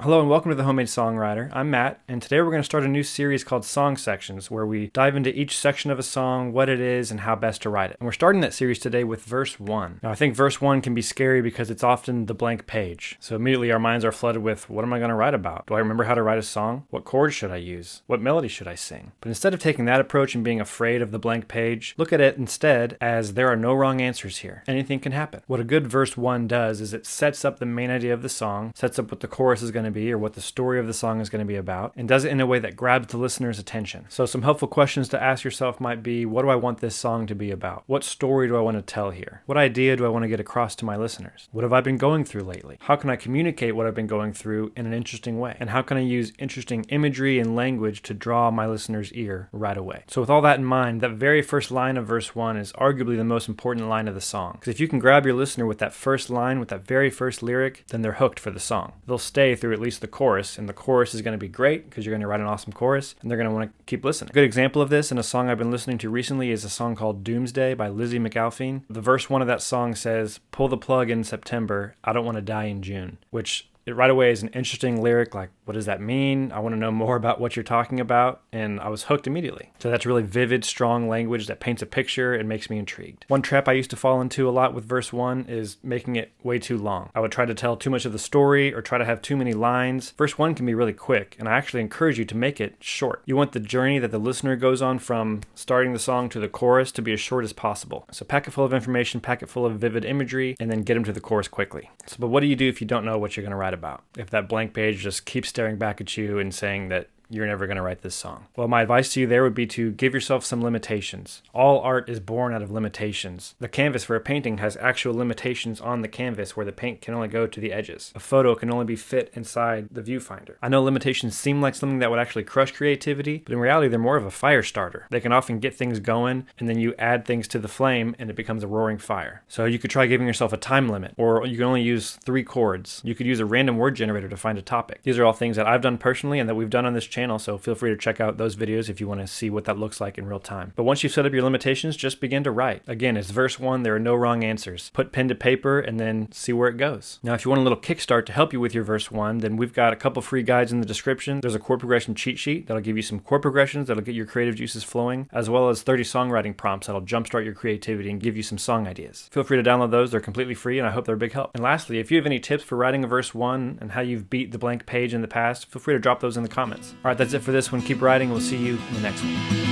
Hello and welcome to The Homemade Songwriter. I'm Matt, and today we're going to start a new series called Song Sections, where we dive into each section of a song, what it is, and how best to write it. And we're starting that series today with verse 1. Now, I think verse 1 can be scary because it's often the blank page. So immediately our minds are flooded with, what am I going to write about? Do I remember how to write a song? What chords should I use? What melody should I sing? But instead of taking that approach and being afraid of the blank page, look at it instead as there are no wrong answers here. Anything can happen. What a good verse 1 does is it sets up the main idea of the song, sets up what the chorus is going to be or what the story of the song is going to be about, and does it in a way that grabs the listener's attention. So some helpful questions to ask yourself might be, what do I want this song to be about? What story do I want to tell here? What idea do I want to get across to my listeners? What have I been going through lately? How can I communicate what I've been going through in an interesting way? And how can I use interesting imagery and language to draw my listener's ear right away? So with all that in mind, that very first line of verse 1 is arguably the most important line of the song. Because if you can grab your listener with that first line, with that very first lyric, then they're hooked for the song. They'll stay through at least the chorus, and the chorus is going to be great because you're going to write an awesome chorus, and they're going to want to keep listening. A good example of this in a song I've been listening to recently is a song called Doomsday by Lizzie McAlpine. The verse 1 of that song says, "Pull the plug in September, I don't want to die in June," which it right away is an interesting lyric, like, what does that mean? I want to know more about what you're talking about, and I was hooked immediately. So that's really vivid, strong language that paints a picture and makes me intrigued. One trap I used to fall into a lot with verse 1 is making it way too long. I would try to tell too much of the story or try to have too many lines. Verse 1 can be really quick, and I actually encourage you to make it short. You want the journey that the listener goes on from starting the song to the chorus to be as short as possible. So pack it full of information, pack it full of vivid imagery, and then get them to the chorus quickly. So, but what do you do if you don't know what you're going to write about? If that blank page just keeps staring back at you and saying that you're never going to write this song? Well, my advice to you there would be to give yourself some limitations. All art is born out of limitations. The canvas for a painting has actual limitations on the canvas where the paint can only go to the edges. A photo can only be fit inside the viewfinder. I know limitations seem like something that would actually crush creativity, but in reality, they're more of a fire starter. They can often get things going, and then you add things to the flame, and it becomes a roaring fire. So you could try giving yourself a time limit, or you can only use 3 chords. You could use a random word generator to find a topic. These are all things that I've done personally and that we've done on this channel, so feel free to check out those videos if you want to see what that looks like in real time. But once you've set up your limitations, just begin to write. Again, it's verse 1, there are no wrong answers. Put pen to paper and then see where it goes. Now, if you want a little kickstart to help you with your verse 1, then we've got a couple free guides in the description. There's a chord progression cheat sheet that'll give you some chord progressions that'll get your creative juices flowing, as well as 30 songwriting prompts that'll jumpstart your creativity and give you some song ideas. Feel free to download those. They're completely free, and I hope they're a big help. And lastly, if you have any tips for writing a verse 1 and how you've beat the blank page in the past, feel free to drop those in the comments. All right, that's it for this one. Keep writing. We'll see you in the next one.